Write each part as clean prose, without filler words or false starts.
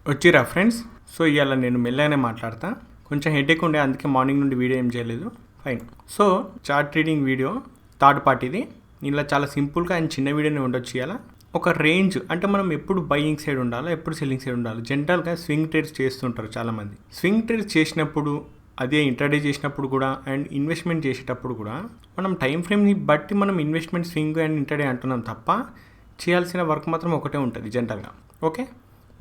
వచ్చిరా friends. So ఇవాళ నేను మెల్లగానే మాట్లాడతా. కొంచెం హెడేక్ ఉండే, అందుకే మార్నింగ్ నుండి వీడియో ఏం చేయలేదు. Fine. So chart trading video third పార్టీది. ఇలా చాలా సింపుల్గా అండ్ చిన్న వీడియోనే ఉండొచ్చు. ఇవాళ ఒక రేంజ్ అంటే మనం ఎప్పుడు బయింగ్ సైడ్ ఉండాలో, ఎప్పుడు సెల్లింగ్ సైడ్ ఉండాలి. జనరల్గా స్వింగ్ ట్రేడ్స్ చేస్తుంటారు చాలామంది. స్వింగ్ ట్రేడ్స్ చేసినప్పుడు, అదే ఇంట్రాడే చేసినప్పుడు కూడా అండ్ ఇన్వెస్ట్మెంట్ చేసేటప్పుడు కూడా మనం టైం ఫ్రేమ్ని బట్టి మనం ఇన్వెస్ట్మెంట్ స్వింగ్ అండ్ ఇంట్రాడే అంటున్నాం తప్ప చేయాల్సిన వర్క్ మాత్రం ఒకటే ఉంటుంది జనరల్గా. ఓకే,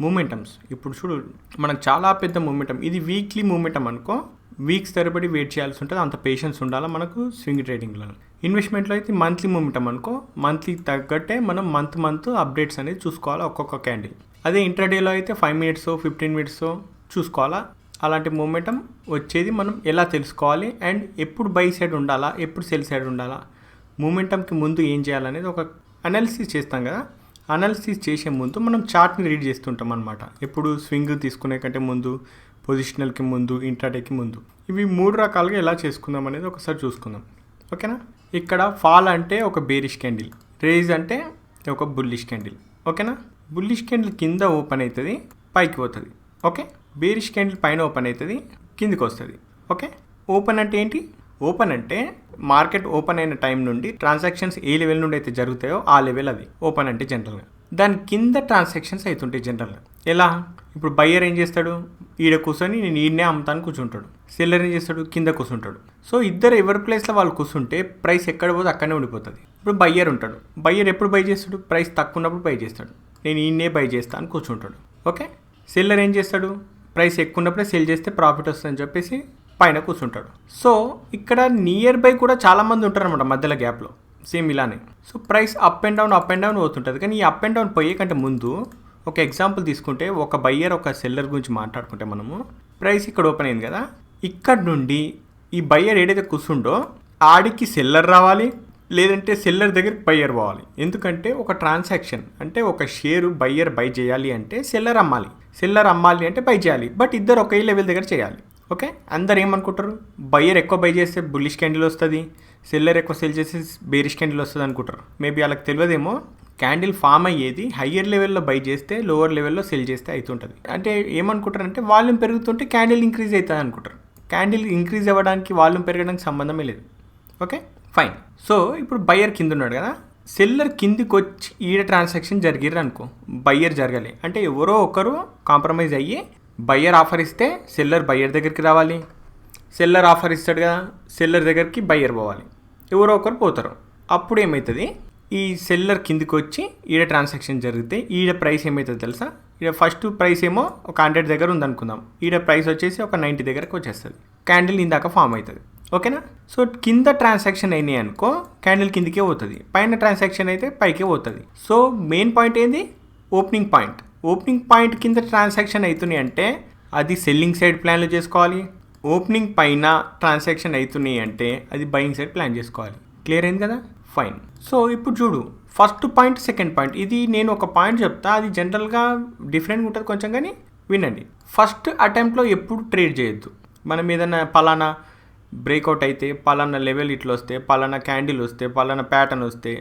మూమెంటమ్స్. ఇప్పుడు చూడు, మనకు చాలా పెద్ద మూమెంటం ఇది. వీక్లీ మూమెంటం అనుకో, వీక్స్ తరబడి వెయిట్ చేయాల్సి ఉంటుంది. అంత పేషెన్స్ ఉండాలి మనకు స్వింగ్ ట్రేడింగ్లో. ఇన్వెస్ట్మెంట్లో అయితే మంత్లీ మూమెంటం అనుకో, మంత్లీ తగ్గట్టే మనం మంత్ అప్డేట్స్ అనేది చూసుకోవాలి ఒక్కొక్క క్యాండిల్. అదే ఇంట్రాడేలో అయితే 5 minutes 15 minutes చూసుకోవాలా. అలాంటి మూమెంటం వచ్చేది మనం ఎలా తెలుసుకోవాలి అండ్ ఎప్పుడు బై సైడ్ ఉండాలా, ఎప్పుడు సెల్ సైడ్ ఉండాలా, మూమెంటంకి ముందు ఏం చేయాలనేది ఒక అనాలిసిస్ చేస్తాం కదా. అనాలిసిస్ చేసే ముందు మనం చార్ట్ని రీడ్ చేస్తుంటాం అనమాట. ఎప్పుడు స్వింగ్ తీసుకునే కంటే ముందు, పొజిషనల్కి ముందు, ఇంట్రాడేకి ముందు. ఇవి 3 రకాలుగా ఎలా చేసుకుందాం అనేది ఒకసారి చూసుకుందాం. ఓకేనా. ఇక్కడ ఫాల్ అంటే ఒక బేరిష్ క్యాండిల్, రేజ్ అంటే ఒక బుల్లిష్ క్యాండిల్. ఓకేనా. బుల్లిష్ క్యాండిల్ కింద ఓపెన్ అవుతుంది, పైకి పోతుంది. ఓకే. బేరిష్ క్యాండిల్ పైన ఓపెన్ అవుతుంది, కిందికి వస్తుంది. ఓకే. ఓపెన్ అంటే ఏంటి? ఓపెన్ అంటే మార్కెట్ ఓపెన్ అయిన టైం నుండి ట్రాన్సాక్షన్స్ ఏ లెవెల్ నుండి అయితే జరుగుతాయో ఆ లెవెల్ అది ఓపెన్ అంటే జనరల్గా. దాని కింద ట్రాన్సాక్షన్స్ అవుతుంటాయి జనరల్గా. ఎలా? ఇప్పుడు బయ్యర్ ఏం చేస్తాడు? ఈడ కూర్చొని నేను ఈడనే అమ్ముతాను కూర్చుంటాడు. సెల్లర్ ఏం చేస్తాడు? కింద కూర్చుంటాడు. సో ఇద్దరు ఎవరి ప్లేస్లో వాళ్ళు కూర్చుంటే ప్రైస్ ఎక్కడ పోతే అక్కడనే ఉండిపోతుంది. ఇప్పుడు బయ్యర్ ఉంటాడు. బయ్యర్ ఎప్పుడు బై చేస్తాడు? ప్రైస్ తక్కువ ఉన్నప్పుడు బై చేస్తాడు. నేను ఈయనే బై చేస్తాను అని కూర్చుంటాడు. ఓకే. సెల్లర్ ఏం చేస్తాడు? ప్రైస్ ఎక్కువ ఉన్నప్పుడే సెల్ చేస్తే ప్రాఫిట్ వస్తుందని చెప్పేసి పైన కూర్చుంటాడు. సో ఇక్కడ నియర్ బై కూడా చాలామంది ఉంటారు అనమాట మధ్యలో గ్యాప్లో, సేమ్ ఇలానే. So price up and down అవుతుంటుంది. కానీ ఈ అప్ అండ్ డౌన్ పోయే కంటే ముందు ఒక ఎగ్జాంపుల్ తీసుకుంటే, ఒక బయ్యర్ ఒక సెల్లర్ గురించి మాట్లాడుకుంటే మనము, ప్రైస్ ఇక్కడ ఓపెన్ అయింది కదా, ఇక్కడ నుండి ఈ బయ్యర్ ఏదైతే కూర్చుండో ఆడికి సెల్లర్ రావాలి, లేదంటే సెల్లర్ దగ్గరికి బయ్యర్ పోవాలి. ఎందుకంటే ఒక ట్రాన్సాక్షన్ అంటే ఒక షేరు బయ్యర్ బై చేయాలి అంటే సెల్లర్ అమ్మాలి, సెల్లర్ అమ్మాలి అంటే బై చేయాలి. బట్ ఇద్దరు ఒకే లెవెల్ దగ్గర చేయాలి. ఓకే. అందరు ఏమనుకుంటారు? బయ్యర్ ఎక్కువ బై చేస్తే బుల్లిష్ క్యాండిల్ వస్తుంది, సెల్లర్ ఎక్కువ సెల్ చేస్తే బేరిష్ క్యాండిల్ వస్తుంది అనుకుంటారు. మేబీ వాళ్ళకి తెలియదేమో, క్యాండిల్ ఫామ్ అయ్యేది హయ్యర్ లెవెల్లో బై చేస్తే లోవర్ లెవెల్లో సెల్ చేస్తే అవుతుంటుంది. అంటే ఏమనుకుంటారంటే వాల్యూమ్ పెరుగుతుంటే క్యాండిల్ ఇంక్రీజ్ అవుతుంది అనుకుంటారు. క్యాండిల్ ఇంక్రీజ్ అవ్వడానికి వాల్యూమ్ పెరగడానికి సంబంధమే లేదు. Okay, fine. సో ఇప్పుడు బయ్యర్ కింద ఉన్నాడు కదా, సెల్లర్ కిందికి వచ్చి ఈడ ట్రాన్సాక్షన్ జరిగిర్రు అనుకో, బయ్యర్ జరగాలి అంటే ఎవరో ఒకరు కాంప్రమైజ్ అయ్యి బయ్యర్ ఆఫర్ ఇస్తే సెల్లర్ బయ్యర్ దగ్గరికి రావాలి, సెల్లర్ ఆఫర్ ఇస్తాడు కదా, సెల్లర్ దగ్గరికి బయ్యర్ పోవాలి, ఎవరో ఒకరు పోతారు. అప్పుడు ఏమవుతుంది? ఈ సెల్లర్ కిందికి వచ్చి ఈడ ట్రాన్సాక్షన్ జరిగితే ఈడ ప్రైస్ ఏమవుతుంది తెలుసా? ఈడ ఫస్ట్ ప్రైస్ ఏమో ఒక 100 దగ్గర ఉందనుకుందాం, ఈడ ప్రైస్ వచ్చేసి ఒక 90 దగ్గరకు వచ్చేస్తుంది. క్యాండిల్ ఇందాక ఫామ్ అవుతుంది. ఓకేనా. సో కింద ట్రాన్సాక్షన్ అయినాయి అనుకో, క్యాండిల్ కిందికే పోతుంది, పైన ట్రాన్సాక్షన్ అయితే పైకే పోతుంది. సో మెయిన్ పాయింట్ ఏంది? Opening point. ఓపెనింగ్ పాయింట్ కింద ట్రాన్సాక్షన్ అవుతున్నాయి అంటే అది సెల్లింగ్ సైడ్ ప్లాన్లు చేసుకోవాలి. ఓపెనింగ్ పైన ట్రాన్సాక్షన్ అవుతున్నాయి అంటే అది బయింగ్ సైడ్ ప్లాన్ చేసుకోవాలి. క్లియర్ అయింది కదా? ఫైన్. సో ఇప్పుడు చూడు, ఫస్ట్ పాయింట్, సెకండ్ పాయింట్. ఇది నేను ఒక పాయింట్ చెప్తా, అది జనరల్గా డిఫరెంట్గా ఉంటుంది కొంచెం, కానీ వినండి. ఫస్ట్ అటెంప్ట్లో ఎప్పుడు ట్రేడ్ చేయొద్దు. మనం ఏదైనా పలానా బ్రేక్అవుట్ అయితే, పలానా లెవెల్ ఇట్లా వస్తే, పలానా క్యాండిల్ వస్తే, పలానా ప్యాటర్న్ వస్తే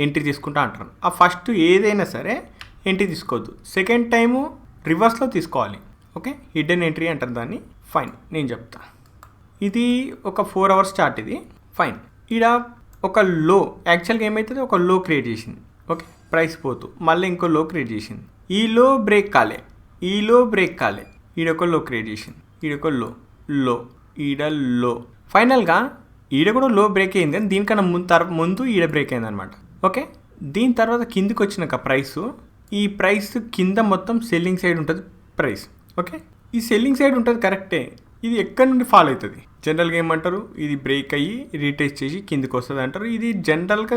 ఎంట్రీ తీసుకుంటా అంటారు. ఆ ఫస్ట్ ఏదైనా సరే ఎంట్రీ తీసుకోవద్దు. సెకండ్ టైము రివర్స్లో తీసుకోవాలి. ఓకే, హిడ్డెన్ ఎంట్రీ అంటారు దాన్ని. ఫైన్, నేను చెప్తా. ఇది ఒక 4 hours చార్ట్ ఇది. ఫైన్. ఈడ ఒక లో, యాక్చువల్గా ఏమవుతుంది, ఒక లో క్రియేట్ చేసింది. ఓకే, ప్రైస్ పోతూ మళ్ళీ ఇంకో లో క్రియేట్ చేసింది. ఈ లో బ్రేక్ కాలే, ఈ లో బ్రేక్ కాలే, ఈడొక లో క్రియేట్ చేసింది, ఈడొక లో, ఈడ లో. ఫైనల్గా ఈడ కూడా లో బ్రేక్ అయింది, కానీ దీనికన్నా ముందు ఈడ బ్రేక్ అయింది అనమాట. ఓకే. దీని తర్వాత కిందికి వచ్చినాక ఈ ప్రైస్ కింద మొత్తం సెల్లింగ్ సైడ్ ఉంటుంది ప్రైస్. ఓకే, ఈ సెల్లింగ్ సైడ్ ఉంటుంది కరెక్టే. ఇది ఎక్కడి నుండి ఫాల్ అవుతుంది? జనరల్గా ఏమంటారు, ఇది బ్రేక్ అయ్యి రీటెస్ట్ చేసి కిందికి వస్తుంది అంటారు. ఇది జనరల్గా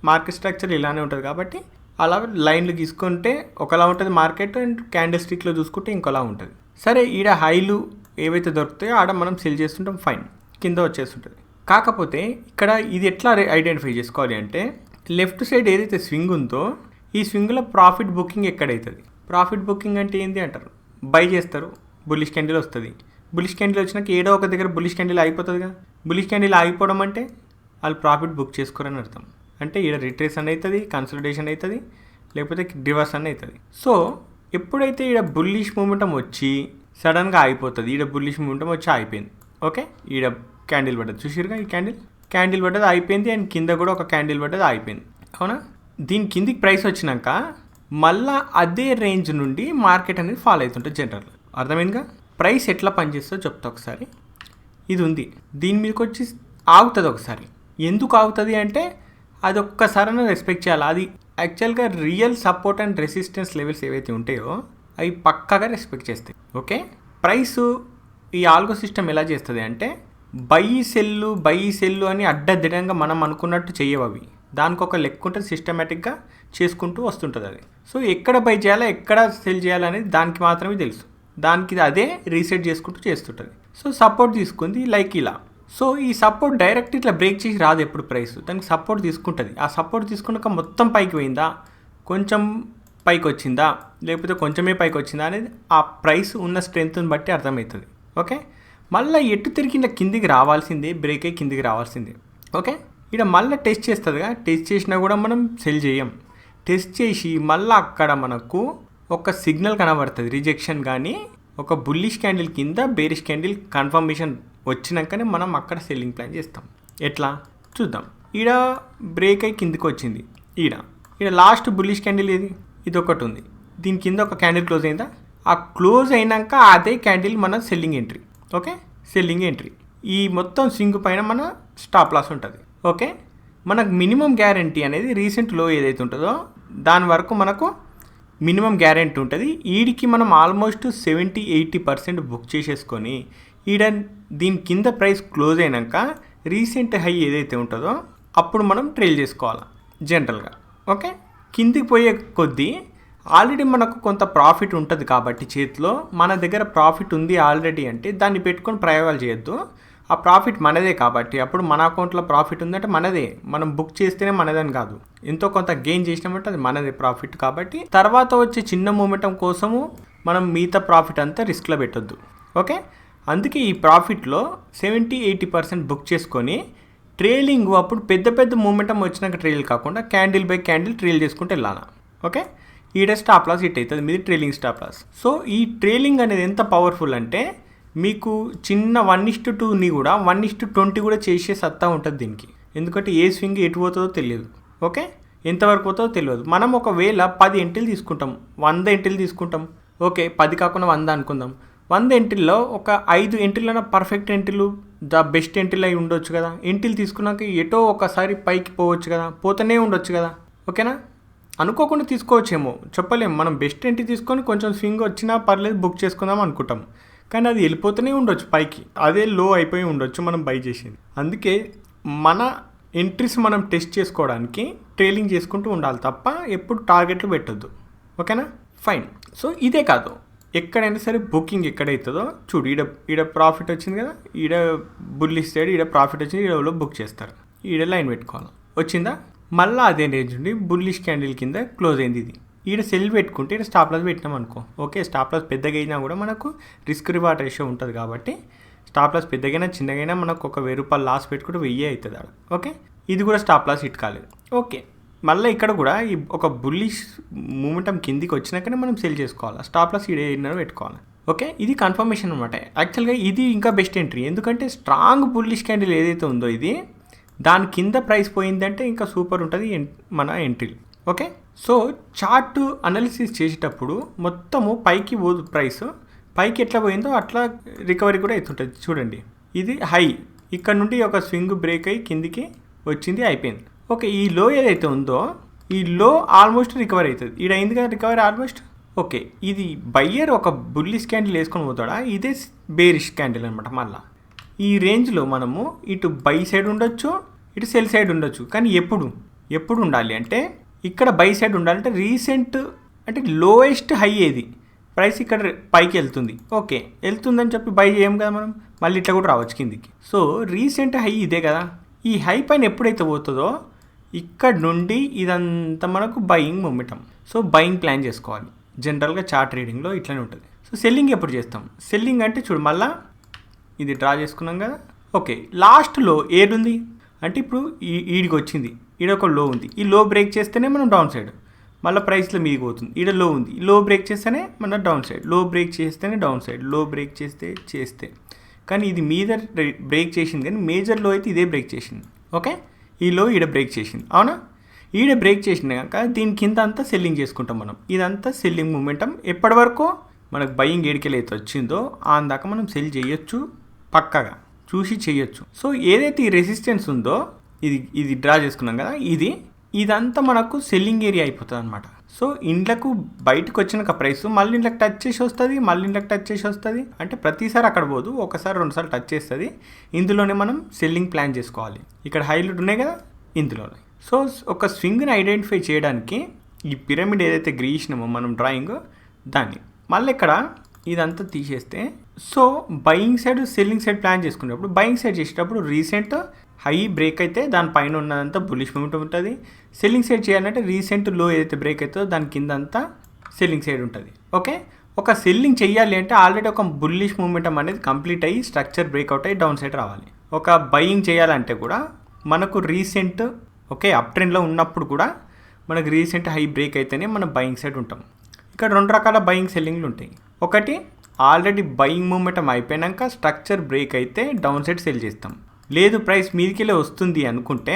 మార్కెట్ స్ట్రక్చర్ ఇలానే ఉంటుంది కాబట్టి అలా లైన్లు తీసుకుంటే ఒకలా ఉంటుంది మార్కెట్, అండ్ క్యాండిల్ స్టిక్లో చూసుకుంటే ఇంకోలా ఉంటుంది. సరే, ఈడ హైలు ఏవైతే దొరుకుతాయో ఆడ మనం సెల్ చేస్తుంటాం, ఫైన్, కింద వచ్చేస్తుంటుంది. కాకపోతే ఇక్కడ ఇది ఎట్లా ఐడెంటిఫై చేసుకోవాలి అంటే, లెఫ్ట్ సైడ్ ఏదైతే స్వింగ్ ఉందో ఈ స్వింగ్లో ప్రాఫిట్ బుకింగ్ ఎక్కడవుతుంది? ప్రాఫిట్ బుకింగ్ అంటే ఏంటి అంటారు? బై చేస్తారు, బుల్లిష్ క్యాండిల్ వస్తుంది. బుల్లిష్ క్యాండిల్ వచ్చినాక ఏడో ఒక దగ్గర బుల్లిష్ క్యాండిల్ ఆగిపోతుందిగా. బుల్లిష్ క్యాండిల్ ఆగిపోవడం అంటే వాళ్ళు ప్రాఫిట్ బుక్ చేసుకోరని అర్థం. అంటే ఈడ రిట్రేస్ అని అవుతుంది, కన్సల్టేషన్ అవుతుంది, లేకపోతే రివర్స్ అని అవుతుంది. సో ఎప్పుడైతే ఈడ బుల్లిష్ మూమెంటం వచ్చి సడన్గా అయిపోతుంది, ఈడ బుల్లిష్ మూమెంటం వచ్చి అయిపోయింది. ఓకే, ఈడ క్యాండిల్ పడ్డది చూసిరుగా, ఈ క్యాండిల్ పడ్డది అయిపోయింది, అండ్ కింద కూడా ఒక క్యాండిల్ పడ్డది అయిపోయింది. అవునా, దీని కిందికి ప్రైస్ వచ్చినాక మళ్ళా అదే రేంజ్ నుండి మార్కెట్ అనేది ఫాలో అవుతుంటుంది జనరల్. అర్థమైందిగా, ప్రైస్ ఎట్లా పనిచేస్తుందో చెప్తా ఒకసారి. ఇది ఉంది, దీని మీదకి వచ్చి ఆగుతుంది ఒకసారి. ఎందుకు ఆగుతుంది అంటే అది ఒక్కసారైనా రెస్పెక్ట్ చేయాలి. అది యాక్చువల్గా real support and resistance levels ఏవైతే ఉంటాయో అవి పక్కాగా రెస్పెక్ట్ చేస్తాయి. ఓకే, ప్రైస్ ఈ ఆల్గో సిస్టమ్ ఎలా చేస్తుంది అంటే బై సెల్లు అని అడ్డదిడ్డంగా మనం అనుకున్నట్టు చేయవు అవి. దానికి ఒక లెక్క ఉంటుంది, సిస్టమేటిక్గా చేసుకుంటూ వస్తుంటుంది అది. సో ఎక్కడ బై చేయాలా ఎక్కడ సెల్ చేయాలనేది దానికి మాత్రమే తెలుసు. దానికి అదే రీసెట్ చేసుకుంటూ చేస్తుంటుంది. సో సపోర్ట్ తీసుకుంది లైక్ ఇలా. సో ఈ సపోర్ట్ డైరెక్ట్ ఇట్లా బ్రేక్ చేసి రాదు ఎప్పుడు ప్రైస్, దానికి సపోర్ట్ తీసుకుంటుంది. ఆ సపోర్ట్ తీసుకున్నాక మొత్తం పైకి పోయిందా, కొంచెం పైకి వచ్చిందా, లేకపోతే కొంచెమే పైకి వచ్చిందా అనేది ఆ ప్రైస్ ఉన్న స్ట్రెంత్ని బట్టి అర్థమవుతుంది. ఓకే, మళ్ళీ ఎటు తిరిగి కిందికి రావాల్సిందే, బ్రేక్ అయ్యి కిందికి రావాల్సిందే. ఓకే, ఇక్కడ మళ్ళీ టెస్ట్ చేస్తుందిగా, టెస్ట్ చేసినా కూడా మనం సెల్ చేయం. టెస్ట్ చేసి మళ్ళీ అక్కడ మనకు ఒక సిగ్నల్ కనబడుతుంది, రిజెక్షన్ కానీ ఒక బుల్లిష్ క్యాండిల్ కింద బేరిష్ క్యాండిల్ కన్ఫర్మేషన్ వచ్చినాకనే మనం అక్కడ సెల్లింగ్ ప్లాన్ చేస్తాం. ఎట్లా చూద్దాం. ఈడ బ్రేక్ అయ్యి కిందికి వచ్చింది, ఈడ లాస్ట్ బుల్లిష్ క్యాండిల్ ఏది, ఇది ఒకటి ఉంది, దీని కింద ఒక క్యాండిల్ క్లోజ్ అయిందా, ఆ క్లోజ్ అయినాక అదే క్యాండిల్ మన selling entry. Okay, selling entry. ఈ మొత్తం స్వింగ్ పైన మన స్టాప్ లాస్ ఉంటుంది. ఓకే, మనకు మినిమం గ్యారంటీ అనేది రీసెంట్ లో ఏదైతే ఉంటుందో దాని వరకు మనకు మినిమం గ్యారెంటీ ఉంటుంది. ఈడికి మనం ఆల్మోస్ట్ 70-80% బుక్ చేసేసుకొని ఈడ దీని కింద ప్రైస్ క్లోజ్ అయినాక రీసెంట్ హై ఏదైతే ఉంటుందో అప్పుడు మనం ట్రేల్ చేసుకోవాలి జనరల్గా. ఓకే, కిందికి పోయే కొద్దీ ఆల్రెడీ మనకు కొంత ప్రాఫిట్ ఉంటుంది కాబట్టి చేతిలో మన దగ్గర ప్రాఫిట్ ఉంది ఆల్రెడీ అంటే దాన్ని పెట్టుకొని ప్రయోగాలు చేయొద్దు. ఆ ప్రాఫిట్ మనదే కాబట్టి అప్పుడు మన అకౌంట్లో ప్రాఫిట్ ఉందంటే మనదే, మనం బుక్ చేస్తేనే మనదని కాదు, ఎంతో కొంత గెయిన్ చేసినామంటే అది మనదే ప్రాఫిట్. కాబట్టి తర్వాత వచ్చే చిన్న మూమెంటం కోసము మనం మిగతా ప్రాఫిట్ అంతా రిస్క్లో పెట్టొద్దు. ఓకే, అందుకే ఈ ప్రాఫిట్లో 70-80% బుక్ చేసుకొని ట్రేలింగ్ అప్పుడు పెద్ద పెద్ద మూమెంటం వచ్చినాక ట్రేల్ కాకుండా క్యాండిల్ బై క్యాండిల్ ట్రేల్ చేసుకుంటూ వెళ్ళాలి. ఓకే, ఈడ స్టాప్ లాస్ హిట్ అవుతుంది, మీది ట్రేలింగ్ స్టాప్ లాస్. సో ఈ ట్రేలింగ్ అనేది ఎంత పవర్ఫుల్ అంటే మీకు చిన్న 1:2ని కూడా 1:20 కూడా చేసే సత్తా ఉంటుంది దీనికి. ఎందుకంటే ఏ స్వింగ్ ఎటు పోతుందో తెలియదు. ఓకే, ఎంతవరకు పోతుందో తెలియదు. మనం ఒకవేళ 10 ఎంట్రీలు తీసుకుంటాం, 100 ఎంట్రీలు తీసుకుంటాం. ఓకే, 10 కాకుండా 100 అనుకుందాం. 100 ఎంట్రీల్లో ఒక 5 ఎంట్రీలైనా పర్ఫెక్ట్ ఎంట్రీలు, ద బెస్ట్ ఎంట్రీలు అయి ఉండొచ్చు కదా. ఎంట్రీలు తీసుకున్నాక ఎటో ఒకసారి పైకి పోవచ్చు కదా, పోతూనే ఉండొచ్చు కదా. ఓకేనా, అనుకోకుండా తీసుకోవచ్చేమో చెప్పలేము. మనం బెస్ట్ ఎంట్రీ తీసుకొని కొంచెం స్వింగ్ వచ్చినా పర్లేదు బుక్ చేసుకుందాం అనుకుంటాం, కానీ అది వెళ్ళిపోతూనే ఉండొచ్చు పైకి, అదే లో అయిపోయి ఉండొచ్చు మనం బై చేసింది. అందుకే మన ఎంట్రీస్ మనం టెస్ట్ చేసుకోవడానికి ట్రేలింగ్ చేసుకుంటూ ఉండాలి తప్ప ఎప్పుడు టార్గెట్లు పెట్టొద్దు. ఓకేనా, ఫైన్. సో ఇదే కాదు, ఎక్కడైనా సరే బుకింగ్ ఎక్కడైతుందో చూడు, ఈడ ప్రాఫిట్ వచ్చింది కదా, ఈడ బుల్లిష్ సైడ్ ఈడ ప్రాఫిట్ వచ్చింది, ఈడలో బుక్ చేస్తారు, ఈడ లైన్ పెట్టుకోవాలి. వచ్చిందా, మళ్ళీ అదే రేంజ్ నుండి బుల్లిష్ క్యాండిల్ కింద క్లోజ్ అయింది. ఇది ఈడ సెల్ పెట్టుకుంటే ఈడ స్టాప్ లాస్ పెట్టినాం అనుకో. ఓకే, స్టాప్ లాస్ పెద్దగా అయినా కూడా మనకు రిస్క్ రివార్డ్ రేషియో ఉంటుంది కాబట్టి స్టాప్ లాస్ పెద్దగైనా చిన్నగైనా మనకు ఒక 1000 రూపాయలు లాస్ పెట్టుకుంటే 1000 అవుతుంది ఆడ. ఓకే, ఇది కూడా స్టాప్ లాస్ హిట్ కాలేదు. ఓకే, మళ్ళీ ఇక్కడ కూడా ఈ ఒక బుల్లిష్ మూమెంటం కిందికి వచ్చినాకనే మనం సెల్ చేసుకోవాలి, స్టాప్ లాస్ ఈడ పెట్టుకోవాలి. ఓకే, ఇది కన్ఫర్మేషన్ అనమాట. యాక్చువల్గా ఇది ఇంకా బెస్ట్ ఎంట్రీ, ఎందుకంటే స్ట్రాంగ్ బుల్లిష్ క్యాండిల్ ఏదైతే ఉందో ఇది దాని కింద ప్రైస్ పోయిందంటే ఇంకా సూపర్ ఉంటుంది మన ఎంట్రీలు. ఓకే, సో చార్ట్ అనాలిసిస్ చేసేటప్పుడు మొత్తము పైకి పోదు, ప్రైస్ పైకి ఎట్లా పోయిందో అట్లా రికవరీ కూడా అవుతుంటుంది. చూడండి, ఇది హై, ఇక్కడ నుండి ఒక స్వింగ్ బ్రేక్ అయ్యి కిందికి వచ్చింది, అయిపోయింది. ఓకే, ఈ లో ఏదైతే ఉందో ఈ లో ఆల్మోస్ట్ రికవర్ అవుతుంది, ఈడ అయింది కదా రికవరీ ఆల్మోస్ట్. ఓకే, ఇది బయ్యర్ ఒక బుల్లిష్ క్యాండిల్ వేసుకొని పోతాడా, ఇదే బేరిష్ క్యాండిల్ అనమాట. మళ్ళీ ఈ రేంజ్లో మనము ఇటు బై సైడ్ ఉండొచ్చు, ఇటు సెల్ సైడ్ ఉండొచ్చు, కానీ ఎప్పుడు ఉండాలి అంటే ఇక్కడ బై సైడ్ ఉండాలంటే రీసెంట్ అంటే లోయెస్ట్ హై ఏది ప్రైస్ ఇక్కడ పైకి వెళ్తుంది. ఓకే, వెళ్తుందని చెప్పి బై చేయం కదా మనం, మళ్ళీ ఇట్లా కూడా రావచ్చు కిందికి. సో రీసెంట్ హై ఇదే కదా, ఈ హై పైన ఎప్పుడైతే పోతుందో ఇక్కడ నుండి ఇదంతా మనకు buying momentum. So buying plan చేసుకోవాలి జనరల్గా చార్ట్ రీడింగ్లో ఇట్లనే ఉంటుంది. సో సెల్లింగ్ ఎప్పుడు చేస్తాం, సెల్లింగ్ అంటే చూడు మళ్ళీ ఇది డ్రా చేసుకున్నాం కదా. ఓకే, లాస్ట్లో ఏడుంది అంటే ఇప్పుడు ఈడికి వచ్చింది, ఈడ ఒక లో ఉంది, ఈ లో బ్రేక్ చేస్తేనే మనం డౌన్ సైడ్, మళ్ళీ ప్రైస్లో మీదికి పోతుంది. ఈడ లో ఉంది, లో బ్రేక్ చేస్తేనే మన డౌన్ సైడ్, లో బ్రేక్ చేస్తేనే డౌన్ సైడ్, లో బ్రేక్ చేస్తే కానీ ఇది మీద బ్రేక్ చేసింది, కానీ మేజర్ లో అయితే ఇదే బ్రేక్ చేసింది. ఓకే, ఈ లో ఈడ బ్రేక్ చేసింది, అవునా? ఈడ బ్రేక్ చేసినాక దీని కింద అంతా సెల్లింగ్ చేసుకుంటాం మనం. ఇదంతా సెల్లింగ్ మూమెంటం. ఎప్పటి వరకు మనకు బయింగ్ ఏడికెళ్ళి అయితే వచ్చిందో దాకా మనం సెల్ చేయొచ్చు, పక్కగా చూసి చేయొచ్చు. సో ఏదైతే ఈ రెసిస్టెన్స్ ఉందో ఇది డ్రా చేసుకున్నాం కదా, ఇదంతా మనకు సెల్లింగ్ ఏరియా అయిపోతుంది అనమాట. సో ఇండ్లకు బయటకు వచ్చినాక ప్రైస్ మళ్ళీ ఇంట్లోకి టచ్ చేసి వస్తుంది, మళ్ళీ ఇంట్లోకి టచ్ చేసి వస్తుంది. అంటే ప్రతిసారి అక్కడ పోదు, ఒకసారి రెండుసార్లు టచ్ చేస్తుంది. ఇందులోనే మనం సెల్లింగ్ ప్లాన్ చేసుకోవాలి. ఇక్కడ హైలైట్ ఉన్నాయి కదా ఇందులోనే. సో ఒక స్వింగ్ని ఐడెంటిఫై చేయడానికి ఈ పిరమిడ్ ఏదైతే గీసినామో మనం డ్రాయింగ్, దాన్ని మళ్ళీ ఇక్కడ ఇదంతా తీసేస్తే, so buying side selling side plan చేసుకునేటప్పుడు, బయింగ్ సైడ్ చేసేటప్పుడు రీసెంట్ హై బ్రేక్ అయితే దానిపైన ఉన్నదంతా బుల్లిష్ మూమెంట్ ఉంటుంది. సెల్లింగ్ సైడ్ చేయాలంటే రీసెంట్ లో ఏదైతే బ్రేక్ అవుతుందో దాని కింద అంతా సెల్లింగ్ సైడ్ ఉంటుంది. ఓకే, ఒక సెల్లింగ్ చేయాలి అంటే ఆల్రెడీ ఒక బుల్లిష్ మూమెంటం అనేది కంప్లీట్ అయ్యి స్ట్రక్చర్ బ్రేక్అవుట్ అయ్యి డౌన్ సైడ్ రావాలి. ఒక బయింగ్ చేయాలంటే కూడా మనకు రీసెంట్ అప్ ట్రెండ్లో ఉన్నప్పుడు కూడా మనకు రీసెంట్ హై బ్రేక్ అయితేనే మనం బయింగ్ సైడ్ ఉంటాం. ఇక్కడ రెండు రకాల బయింగ్ సెల్లింగ్లు ఉంటాయి. ఒకటి ఆల్రెడీ బయింగ్ మూమెంటం అయిపోయాక స్ట్రక్చర్ బ్రేక్ అయితే డౌన్ సైడ్ సెల్ చేస్తాం. లేదు ప్రైస్ మీదికెళ్ళి వస్తుంది అనుకుంటే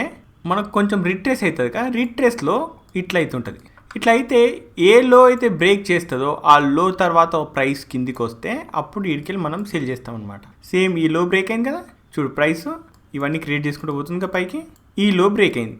మనకు కొంచెం రిట్రేస్ అవుతుంది కదా, రిట్రేస్లో ఇట్లా అవుతుంటుంది. ఇట్లా అయితే ఏ లో అయితే బ్రేక్ చేస్తుందో ఆ లో తర్వాత ప్రైస్ కిందికి వస్తే అప్పుడు వీడికెళ్ళి మనం సెల్ చేస్తాం అనమాట. సేమ్ ఈ లో బ్రేక్ అయింది కదా చూడు, ప్రైస్ ఇవన్నీ క్రియేట్ చేసుకుంటూ పోతుంది కదా పైకి. ఈ లో బ్రేక్ అయింది,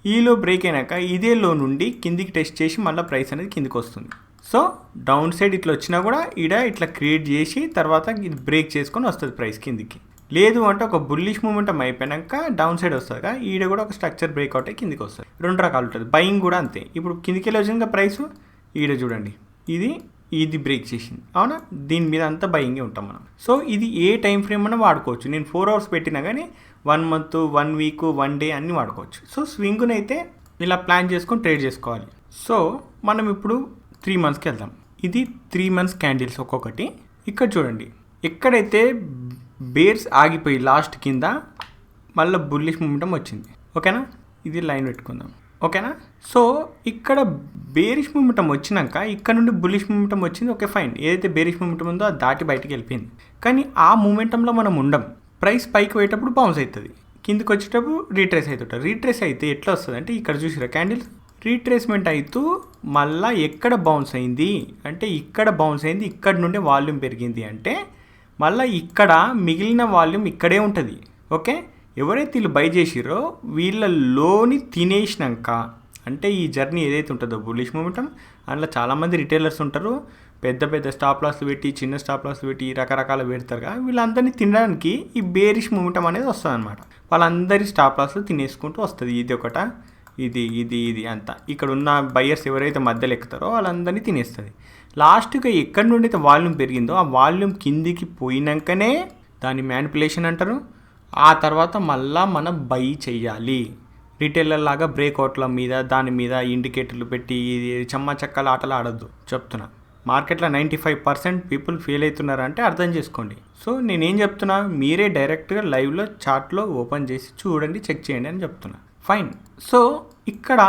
ఈ లో బ్రేక్ అయినాక ఇదే లో నుండి కిందికి టెస్ట్ చేసి మళ్ళీ ప్రైస్ అనేది కిందికి వస్తుంది. సో డౌన్ సైడ్ ఇట్లా వచ్చినా కూడా ఈడ ఇట్లా క్రియేట్ చేసి తర్వాత ఇది బ్రేక్ చేసుకొని వస్తుంది ప్రైస్ కిందికి. లేదు అంటే ఒక బుల్లిష్ మూమెంటం అయిపోయాక డౌన్ సైడ్ వస్తుంది కదా, ఈడ కూడా ఒక స్ట్రక్చర్ బ్రేక్అవుట్ అయ్యి కిందికి వస్తుంది. రెండు రకాలు ఉంటుంది. బయింగ్ కూడా అంతే. ఇప్పుడు కిందికి వెళ్ళి వచ్చిన ప్రైస్ ఈడ చూడండి, ఇది బ్రేక్ చేసింది, అవునా? దీని మీద అంతా బయింగే ఉంటాం మనం. సో ఇది ఏ టైం ఫ్రేమ్ అన్నా వాడుకోవచ్చు. నేను 4 hours పెట్టినా కానీ 1 month, 1 week, 1 day అన్నీ వాడుకోవచ్చు. సో స్వింగ్ని అయితే ఇలా ప్లాన్ చేసుకొని ట్రేడ్ చేసుకోవాలి. సో మనం ఇప్పుడు 3 monthsకి వెళ్దాం. ఇది 3 months క్యాండిల్స్ ఒక్కొక్కటి. ఇక్కడ చూడండి, ఎక్కడైతే బేర్స్ ఆగిపోయి లాస్ట్ కింద మళ్ళీ బుల్లిష్ మూమెంటం వచ్చింది. ఓకేనా, ఇది లైన్ పెట్టుకుందాం. ఓకేనా, సో ఇక్కడ బేరిష్ మూమెంటం వచ్చినాక ఇక్కడ నుండి బుల్లిష్ మూమెంటం వచ్చింది. ఓకే ఫైన్, ఏదైతే బేరిష్ మూమెంటం ఉందో అది దాటి బయటికి వెళ్ళిపోయింది. కానీ ఆ మూమెంటంలో మనం ఉండం. ప్రైస్ పైకి పోయేటప్పుడు బౌన్స్ అవుతుంది, కిందికి వచ్చేటప్పుడు రీట్రేస్ అవుతుంటుంది. రీట్రేస్ అయితే ఎట్లా వస్తుంది అంటే ఇక్కడ చూసిరా క్యాండిల్స్ రీట్రేస్మెంట్ అవుతూ మళ్ళీ ఎక్కడ బౌన్స్ అయింది అంటే ఇక్కడ బౌన్స్ అయింది, ఇక్కడ నుండి వాల్యూమ్ పెరిగింది అంటే మళ్ళీ ఇక్కడ మిగిలిన వాల్యూమ్ ఇక్కడే ఉంటుంది. ఓకే, ఎవరైతే వీళ్ళు బై చేసిరో వీళ్ళ లోని తినేసినాక అంటే ఈ జర్నీ ఏదైతే ఉంటుందో బుల్లిష్ మూమెంటం, అందులో చాలామంది రిటైలర్స్ ఉంటారు, పెద్ద పెద్ద స్టాప్ లాస్లు పెట్టి చిన్న స్టాప్ లాస్లు పెట్టి రకరకాలు పెడతారుగా, వీళ్ళందరినీ తినడానికి ఈ బేరిష్ మూమెంటం అనేది వస్తుంది అనమాట. వాళ్ళందరి స్టాప్ లాస్లు తినేసుకుంటూ వస్తుంది. ఇది ఒకట, ఇది అంతా ఇక్కడ ఉన్న బయ్యర్స్ ఎవరైతే మధ్యలో ఎక్కుతారో వాళ్ళందరినీ తినేస్తుంది. లాస్ట్గా ఎక్కడి నుండి అయితే వాల్యూమ్ పెరిగిందో ఆ వాల్యూమ్ కిందికి పోయినాకనే దాన్ని మ్యానిపులేషన్ అంటారు. ఆ తర్వాత మళ్ళా మనం బై చెయ్యాలి. రిటైలర్ లాగా బ్రేక్అవుట్ల మీద దాని మీద ఇండికేటర్లు పెట్టి చెమ్మ చెక్కల ఆటలు ఆడొద్దు చెప్తున్నా. మార్కెట్లో 95% పీపుల్ ఫెయిల్ అవుతున్నారంటే అర్థం చేసుకోండి. సో నేనేం చెప్తున్నా, మీరే డైరెక్ట్గా లైవ్లో చార్ట్లో ఓపెన్ చేసి చూడండి, చెక్ చేయండి అని చెప్తున్నా. ఫైన్, సో ఇక్కడ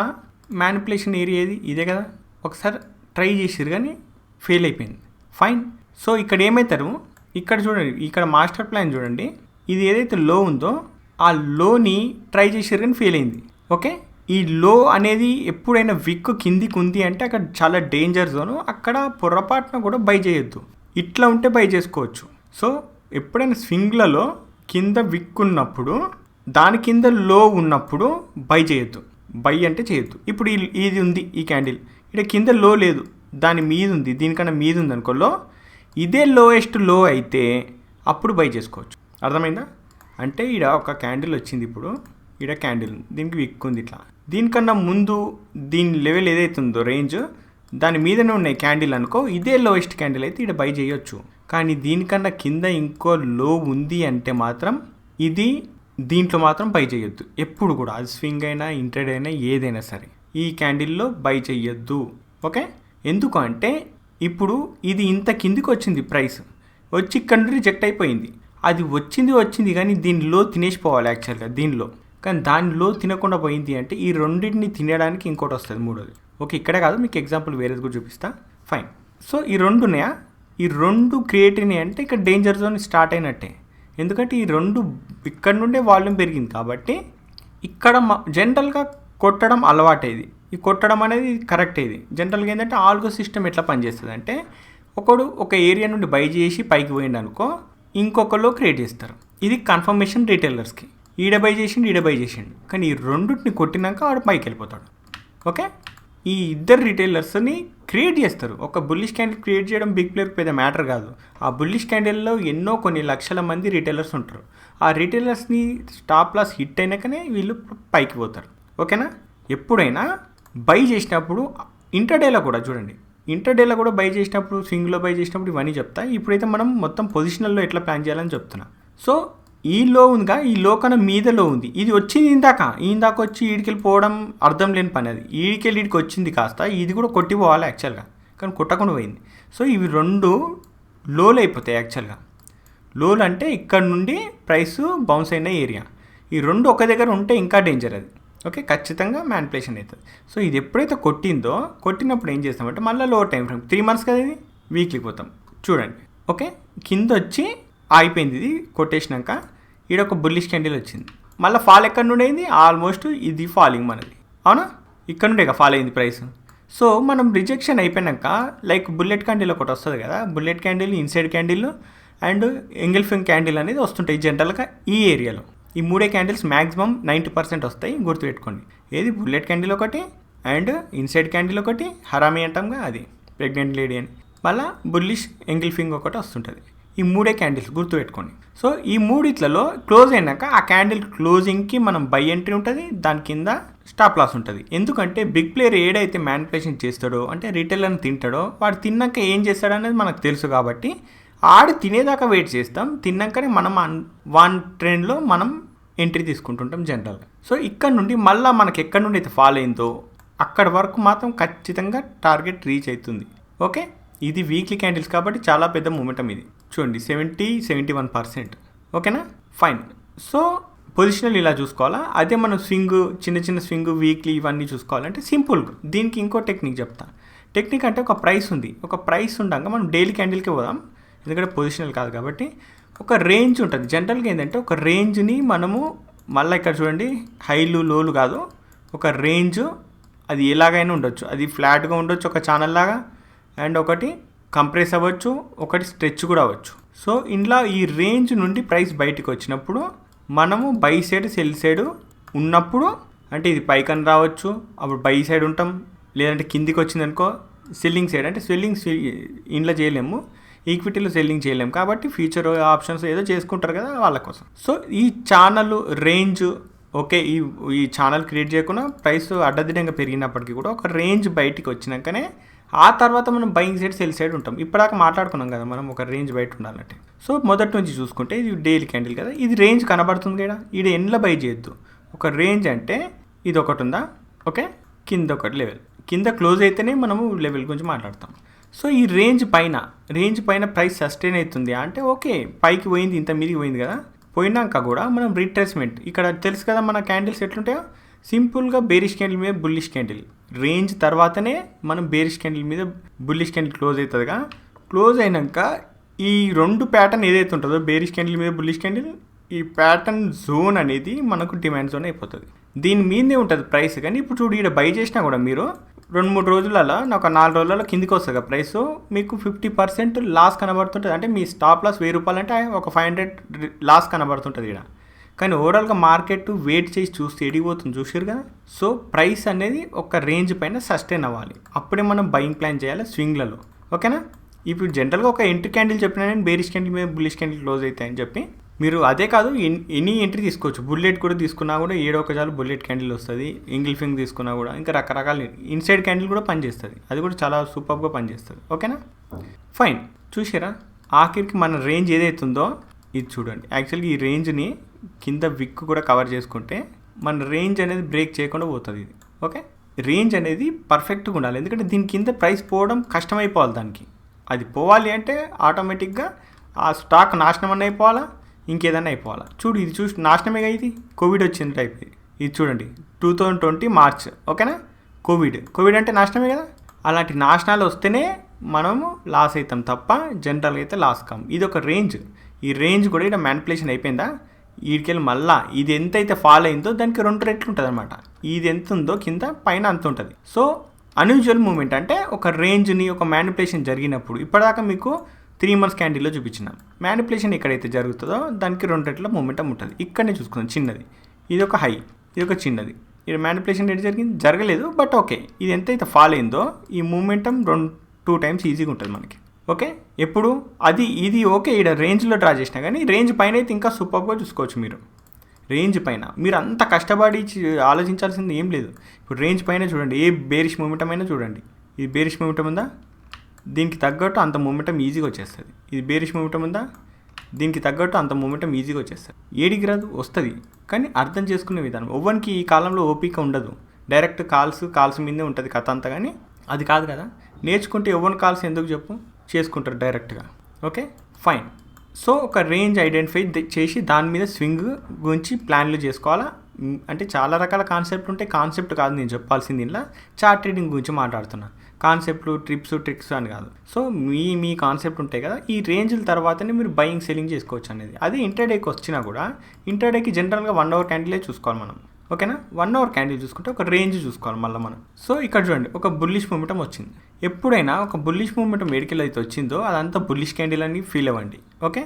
మ్యానిపులేషన్ ఏరియా ఇదే కదా, ఒకసారి ట్రై చేసిరు కానీ ఫెయిల్ అయిపోయింది. ఫైన్, సో ఇక్కడ ఏమవుతారు, ఇక్కడ చూడండి, ఇక్కడ మాస్టర్ ప్లాన్ చూడండి, ఇది ఏదైతే లో ఉందో ఆ లోని ట్రై చేసారు కానీ ఫెయిల్ అయింది. ఓకే, ఈ లో అనేది ఎప్పుడైనా విక్ కిందికి ఉంది అంటే అక్కడ చాలా డేంజర్ జోను, అక్కడ పొరపాటున కూడా బై చేయొద్దు. ఇట్లా ఉంటే బై చేసుకోవచ్చు. సో ఎప్పుడైనా స్వింగ్లలో కింద విక్ ఉన్నప్పుడు దాని కింద లో ఉన్నప్పుడు బై చేయొద్దు. బై అంటే చేయొద్దు. ఇప్పుడు ఇది ఉంది ఈ క్యాండిల్, ఇక్కడ కింద లో లేదు, దాని మీద ఉంది, దీనికన్నా మీద ఉంది అనుకో లో, ఇదే లోయెస్ట్ లో అయితే అప్పుడు బై చేసుకోవచ్చు. అర్థమైందా? అంటే ఈడ ఒక క్యాండిల్ వచ్చింది, ఇప్పుడు ఈడ క్యాండిల్ దీనికి విక్ ఉంది ఇట్లా, దీనికన్నా ముందు దీని లెవెల్ ఏదైతే ఉందో రేంజ్ దాని మీదనే ఉన్నాయి క్యాండిల్ అనుకో, ఇదే లోయెస్ట్ క్యాండిల్ అయితే ఈడ బై చేయొచ్చు. కానీ దీనికన్నా కింద ఇంకో లో ఉంది అంటే మాత్రం దీంట్లో మాత్రం బై చేయొద్దు ఎప్పుడు కూడా. అది స్వింగ్ అయినా ఇంట్రేడ్ అయినా ఏదైనా సరే ఈ క్యాండిల్లో బై చేయొద్దు. ఓకే, ఎందుకు అంటే ఇప్పుడు ఇది ఇంత కిందికి వచ్చింది, ప్రైస్ వచ్చి ఇక్కడ నుండి రిజెక్ట్ అయిపోయింది. అది వచ్చింది కానీ దీనిలో తినేసిపోవాలి యాక్చువల్గా దీనిలో, కానీ దానిలో తినకుండా పోయింది అంటే ఈ రెండింటిని తినడానికి ఇంకోటి వస్తుంది మూడోది. ఓకే, ఇక్కడే కాదు, మీకు ఎగ్జాంపుల్ వేరేది కూడా చూపిస్తా. ఫైన్. సో ఈ 2 ఉన్నాయా, ఈ 2 క్రియేట్ అయినాయి అంటే ఇక్కడ డేంజర్ జోన్ స్టార్ట్ అయినట్టే. ఎందుకంటే ఈ 2 ఇక్కడ నుండే వాల్యూమ్ పెరిగింది కాబట్టి ఇక్కడ జనరల్గా కొట్టడం అలవాటు. ఈ కొట్టడం అనేది కరెక్ట్. ఇది జనరల్గా ఏంటంటే ఆల్గో సిస్టమ్ ఎట్లా పనిచేస్తుంది అంటే, ఒకడు ఒక ఏరియా నుండి బై చేసి పైకి పోయింది అనుకో, ఇంకొకళ్ళు క్రియేట్ చేస్తారు. ఇది కన్ఫర్మేషన్ రీటైలర్స్కి. ఈడ బై చేసిండు, కానీ ఈ రెండుని కొట్టినాక వాడు పైకి వెళ్ళిపోతాడు. ఓకే, ఈ ఇద్దరు రీటైలర్స్ని క్రియేట్ చేస్తారు. ఒక బుల్లిష్ క్యాండిల్ క్రియేట్ చేయడం బిగ్ ప్లేయర్కి పెద్ద మ్యాటర్ కాదు. ఆ బుల్లిష్ క్యాండిల్లో కొన్ని లక్షల మంది రీటైలర్స్ ఉంటారు. ఆ రీటైలర్స్ని స్టాప్ లాస్ హిట్ అయినాకనే వీళ్ళు పైకి పోతారు. ఓకేనా, ఎప్పుడైనా బై చేసినప్పుడు ఇంటర్డేలో కూడా చూడండి, ఇంటర్డేలో కూడా బై చేసినప్పుడు, స్వింగ్లో బై చేసినప్పుడు ఇవన్నీ చెప్తా. ఇప్పుడైతే మనం మొత్తం పొజిషనల్లో ఎట్లా ప్లాన్ చేయాలని చెప్తున్నా. సో ఈ లో ఉందిగా, ఈ లో కన్నా మీద లో ఉంది. ఇది వచ్చింది ఇందాక వచ్చి ఈడికెళ్ళి పోవడం అర్థం లేని పని. అది ఈడికెళ్ళి ఈడికి వచ్చింది కాస్త ఇది కూడా కొట్టిపోవాలి యాక్చువల్గా, కానీ కొట్టకుండా పోయింది. సో ఇవి 2 లోలు అయిపోతాయి యాక్చువల్గా. లోలు అంటే ఇక్కడ నుండి ప్రైస్ బౌన్స్ అయిన ఏరియా. ఈ 2 ఒక దగ్గర ఉంటే ఇంకా డేంజర్ అది. ఓకే, ఖచ్చితంగా మ్యానిపులేషన్ అవుతుంది. సో ఇది ఎప్పుడైతే కొట్టినప్పుడు ఏం చేస్తామంటే మళ్ళీ లో టైం ఫ్రేమ్ 3 months కదా, ఇది వీక్లీ పోతాం. చూడండి, ఓకే, కింద వచ్చి ఆగిపోయింది. ఇది కొట్టేసినాక ఈడ ఒక బుల్లిష్ క్యాండిల్ వచ్చింది. మళ్ళీ ఫాల్ ఎక్కడ నుండి అయింది, ఆల్మోస్ట్ ఇది ఫాలింగ్ మనది, అవునా, ఇక్కడ నుండే ఫాల్ అయింది ప్రైస్. సో మనం రిజెక్షన్ అయిపోయినాక లైక్ బుల్లెట్ క్యాండిల్ ఒకటి వస్తుంది కదా, bullet candle, inside candle and engulfing candle అనేది వస్తుంటాయి జనరల్గా ఈ ఏరియాలో. ఈ 3 క్యాండిల్స్ మ్యాక్సిమం 90% వస్తాయి, గుర్తుపెట్టుకోండి. ఏది బుల్లెట్ క్యాండిల్ ఒకటి అండ్ ఇన్సైడ్ క్యాండిల్ ఒకటి, హరామీ అంటాంగా అది ప్రెగ్నెంట్ లేడీ అని, మళ్ళీ బుల్లిష్ ఎంగిల్ఫింగ్ ఒకటి వస్తుంటుంది. ఈ 3 క్యాండిల్స్ గుర్తుపెట్టుకోండి. సో ఈ 3 క్లోజ్ అయినాక ఆ క్యాండిల్ క్లోజింగ్కి మనం బై ఎంట్రీ ఉంటుంది, దాని కింద స్టాప్ లాస్ ఉంటుంది. ఎందుకంటే బిగ్ ప్లేయర్ ఏడైతే మ్యానిపులేషన్ చేస్తాడో అంటే రీటైలర్ని తింటాడో, వాడు తిన్నాక ఏం చేస్తాడో అనేది మనకు తెలుసు కాబట్టి ఆడు తినేదాకా వెయిట్ చేస్తాం. తిన్నాకనే మనం 1 ట్రెండ్లో మనం ఎంట్రీ తీసుకుంటుంటాం జనరల్గా. సో ఇక్కడ నుండి మళ్ళీ మనకి ఎక్కడి నుండి అయితే ఫాలో అయిందో అక్కడ వరకు మాత్రం ఖచ్చితంగా టార్గెట్ రీచ్ అవుతుంది. ఓకే, ఇది వీక్లీ క్యాండిల్స్ కాబట్టి చాలా పెద్ద మూమెంటం. ఇది చూడండి 70-71%. ఓకేనా, ఫైన్. సో పొజిషనల్ ఇలా చూసుకోవాలా. అదే మనం చిన్న స్వింగ్ వీక్లీ ఇవన్నీ చూసుకోవాలంటే సింపుల్. దీనికి ఇంకో టెక్నిక్ చెప్తా. టెక్నిక్ అంటే ఒక ప్రైస్ ఉంది, ఒక ప్రైస్ ఉండగా మనం డైలీ క్యాండిల్కి పోదాం, ఎందుకంటే పొజిషనల్ కాదు కాబట్టి. ఒక రేంజ్ ఉంటుంది జనరల్గా. ఏంటంటే ఒక రేంజ్ని మనము మళ్ళీ ఇక్కడ చూడండి, హైలు లోలు కాదు, ఒక రేంజ్ అది ఎలాగైనా ఉండొచ్చు. అది ఫ్లాట్గా ఉండొచ్చు ఒక ఛానల్ లాగా, అండ్ ఒకటి కంప్రెస్ అవ్వచ్చు, ఒకటి స్ట్రెచ్ కూడా అవ్వచ్చు. సో ఇంట్లో ఈ రేంజ్ నుండి ప్రైస్ బయటకు వచ్చినప్పుడు మనము బై సైడ్ సెల్ సైడ్ ఉన్నప్పుడు, అంటే ఇది పైకని రావచ్చు, అప్పుడు బై సైడ్ ఉంటాం. లేదంటే కిందికి వచ్చిందనుకో సెల్లింగ్ సైడ్, అంటే సెల్లింగ్ ఇంట్లో చేయలేము, ఈక్విటీలో సెల్లింగ్ చేయలేము కాబట్టి ఫ్యూచర్ ఆప్షన్స్ ఏదో చేసుకుంటారు కదా వాళ్ళ కోసం. సో ఈ ఛానల్ రేంజ్ ఓకే, ఈ ఛానల్ క్రియేట్ చేయకుండా ప్రైస్ అడ్డదిడ్డంగా పెరిగినప్పటికీ కూడా ఒక రేంజ్ బయటికి వచ్చినాకనే ఆ తర్వాత మనం బయింగ్ సైడ్ సెల్ సైడ్ ఉంటాం. ఇప్పటిదాకా మాట్లాడుకున్నాం కదా మనం ఒక రేంజ్ బయట ఉండాలంటే. సో మొదటి నుంచి చూసుకుంటే ఇది డైలీ క్యాండిల్ కదా, ఇది రేంజ్ కనబడుతుంది కదా, ఇది ఎండ్ల బై చేయొద్దు. ఒక రేంజ్ అంటే ఇది ఒకటి ఉందా, ఓకే, కింద ఒకటి లెవెల్, కింద క్లోజ్ అయితేనే మనము లెవెల్ గురించి మాట్లాడతాం. సో ఈ రేంజ్ పైన ప్రైస్ సస్టైన్ అవుతుంది అంటే ఓకే, పైకి పోయింది, ఇంత మీదికి పోయింది కదా, పోయినాక కూడా మనం రీట్రేస్మెంట్, ఇక్కడ తెలుసు కదా మన క్యాండిల్స్ ఎట్లుంటాయో, సింపుల్గా బేరిష్ క్యాండిల్ మీద బుల్లిష్ క్యాండిల్, రేంజ్ తర్వాతనే మనం బేరిష్ క్యాండిల్ మీద బుల్లిష్ క్యాండిల్ క్లోజ్ అవుతుందిగా. క్లోజ్ అయినాక ఈ 2 ప్యాటర్న్ ఏదైతే ఉంటుందో బేరిష్ క్యాండిల్ మీద బుల్లిష్ క్యాండిల్, ఈ ప్యాటర్న్ జోన్ అనేది మనకు డిమాండ్ జోన్ అయిపోతుంది. దీని మీదే ఉంటుంది ప్రైస్. కానీ ఇప్పుడు చూడు, ఇక్కడ బై చేసినా కూడా మీరు 2-3 రోజులలో, ఒక 4 రోజులలో కిందికి వస్తుంది కదా ప్రైస్, మీకు 50% లాస్ కనబడుతుంటుంది. అంటే మీ స్టాప్ లాస్ 1000 రూపాయలు అంటే ఒక 500 లాస్ కనబడుతుంటుంది ఇక్కడ. కానీ ఓవరాల్గా మార్కెట్ వెయిట్ చేసి చూస్తే ఎడిగిపోతుంది, చూసారు కదా. సో ప్రైస్ అనేది ఒక రేంజ్ పైన సస్టైన్ అవ్వాలి, అప్పుడే మనం బయింగ్ ప్లాన్ చేయాలి స్వింగ్లలో. ఓకేనా, ఇప్పుడు జనరల్గా ఒక ఎంట్రీ క్యాండిల్ చెప్పినా నేను బేరిష్ క్యాండిల్ మీద బుల్లిష్ క్యాండిల్ క్లోజ్ అవుతాయని చెప్పి, మీరు అదే కాదు ఎనీ ఎంట్రీ తీసుకోవచ్చు. బుల్లెట్ కూడా తీసుకున్నా కూడా 7 చాలు బుల్లెట్ క్యాండిల్ వస్తుంది, ఎంగిల్ఫింగ్ తీసుకున్నా కూడా ఇంకా రకరకాల ఇన్సైడ్ క్యాండిల్ కూడా పనిచేస్తుంది, అది కూడా చాలా సూపర్గా పనిచేస్తుంది. ఓకేనా, ఫైన్. చూసారా, ఆఖరికి మన రేంజ్ ఏదైతుందో ఇది చూడండి. యాక్చువల్గా ఈ రేంజ్ని కింద విక్ కూడా కవర్ చేసుకుంటే మన రేంజ్ అనేది బ్రేక్ చేయకుండా పోతుంది ఇది. ఓకే, రేంజ్ అనేది పర్ఫెక్ట్గా ఉండాలి, ఎందుకంటే దీని కింద ప్రైస్ పోవడం కష్టమైపోవాలి. దానికి అది పోవాలి అంటే ఆటోమేటిక్గా ఆ స్టాక్ నాశనం అన్న అయిపోవాలా, ఇంకేదన్నా అయిపోవాలా. చూడు, ఇది చూసి నాశనమేగా, ఇది కోవిడ్ వచ్చింది టైప్. ఇది చూడండి 2020 మార్చ్, ఓకేనా, కోవిడ్ అంటే నాశనమే కదా. అలాంటి నాశనాలు వస్తేనే మనము లాస్ అవుతాం తప్ప జనరల్గా అయితే లాస్ కాం. ఇది ఒక రేంజ్. ఈ రేంజ్ కూడా ఇక్కడ మ్యానిపులేషన్ అయిపోయిందా, వీడికెళ్ళి మళ్ళీ ఇది ఎంత అయితే ఫాల్ అయిందో దానికి 2 రెట్లు ఉంటుంది అనమాట. ఇది ఎంత ఉందో కింద పైన అంత ఉంటుంది. సో అన్యూజువల్ మూమెంట్ అంటే ఒక రేంజ్ని ఒక మ్యానిపులేషన్ జరిగినప్పుడు, ఇప్పటిదాకా మీకు 3 months క్యాండిల్లో చూపించిన మ్యానిపులేషన్ ఎక్కడైతే జరుగుతుందో దానికి 2 రెట్ల మూమెంటం ఉంటుంది. ఇక్కడనే చూసుకుందాం, చిన్నది ఇది ఒక హై, ఇది ఒక చిన్నది. ఇది మ్యానిపులేషన్ రేట్ జరగలేదు, బట్ ఓకే, ఇది ఎంతైతే ఫాల్ అయిందో ఈ మూమెంటం 2 times ఈజీగా ఉంటుంది మనకి. ఓకే, ఎప్పుడు ఇది ఓకే, ఇక్కడ రేంజ్లో డ్రా చేసినా కానీ రేంజ్ పైన అయితే ఇంకా సూపర్గా చూసుకోవచ్చు మీరు. రేంజ్ పైన మీరు అంత కష్టపడి ఆలోచించాల్సింది ఏం లేదు. ఇప్పుడు రేంజ్ పైన చూడండి, ఏ బేరిష్ మూమెంటం అయినా చూడండి. ఇది బేరిష్ మూమెంటం ఉందా, దీనికి తగ్గట్టు అంత మూమెంటం ఈజీగా వచ్చేస్తుంది. ఇది బేరిష్ మూమెంటం ఉందా, దీనికి తగ్గట్టు అంత మూమెంటం ఈజీగా వచ్చేస్తుంది. ఏడికి రాదు, వస్తుంది. కానీ అర్థం చేసుకునే విధానం, ఎవ్వరికి ఈ కాలంలో ఓపిక ఉండదు. డైరెక్ట్ కాల్స్ మీదే ఉంటుంది కథ అంతా. కానీ అది కాదు కదా, నేర్చుకుంటే ఎవరి కాల్స్ ఎందుకు చెప్పు, చేసుకుంటారు డైరెక్ట్గా. Okay fine. సో ఒక రేంజ్ ఐడెంటిఫై చేసి దాని మీద స్వింగ్ గురించి ప్లాన్లు చేసుకోవాలా. అంటే చాలా రకాల కాన్సెప్ట్ ఉంటాయి. కాన్సెప్ట్ కాదు నేను చెప్పాల్సింది, ఇలా చార్ట్ ట్రేడింగ్ గురించి మాట్లాడుతున్నా. కాన్సెప్ట్లు, ట్రిక్స్ అని కాదు. సో మీ కాన్సెప్ట్ ఉంటాయి కదా, ఈ రేంజ్ల తర్వాతనే మీరు బయింగ్ సెల్లింగ్ చేసుకోవచ్చు అనేది. అది ఇంటర్డేకి వచ్చినా కూడా ఇంటర్డేకి జనరల్గా 1 hour క్యాండిలే చూసుకోవాలి మనం. ఓకేనా, 1 hour క్యాండిల్ చూసుకుంటే ఒక రేంజ్ చూసుకోవాలి మళ్ళీ మనం. సో ఇక్కడ చూడండి, ఒక బుల్లిష్ మూమెంటం వచ్చింది. ఎప్పుడైనా ఒక బుల్లిష్ మూమెంటం ఎడికెళ్ళి అయితే వచ్చిందో అదంతా బుల్లిష్ క్యాండిల్ అని ఫీల్ అవ్వండి. ఓకే,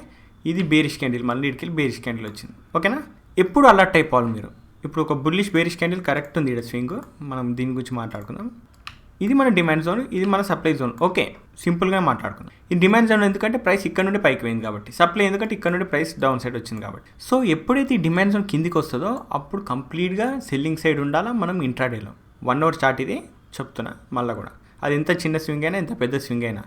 ఇది బేరిష్ క్యాండిల్, మళ్ళీ ఇడికెళ్ళి బేరిష్ క్యాండిల్ వచ్చింది. ఓకేనా, ఎప్పుడు అలర్ట్ అయిపోవాలి మీరు. ఇప్పుడు ఒక బుల్లిష్ బేరిష్ క్యాండిల్ కరెక్ట్ ఉంది ఇక్కడ స్వింగ్, మనం దీని గురించి మాట్లాడుకుందాం. ఇది మన డిమాండ్ జోన్, ఇది మన సప్లై జోన్. ఓకే, సింపుల్గా మాట్లాడుకుందాం. ఈ డిమాండ్ జోన్ ఎందుకంటే ప్రైస్ ఇక్కడ నుండి పైకి పోయింది కాబట్టి, సప్లై ఎందుకంటే ఇక్కడ నుండి ప్రైస్ డౌన్ సైడ్ వచ్చింది కాబట్టి. సో ఎప్పుడైతే ఈ డిమాండ్ జోన్ కిందికి వస్తుందో అప్పుడు కంప్లీట్గా సెల్లింగ్ సైడ్ ఉండాలా మనం ఇంట్రాడేలో. 1 hour చార్ట్ ఇది చెప్తున్నా మళ్ళీ కూడా. అది ఎంత చిన్న స్వింగ్ అయినా ఎంత పెద్ద స్వింగ్ అయినా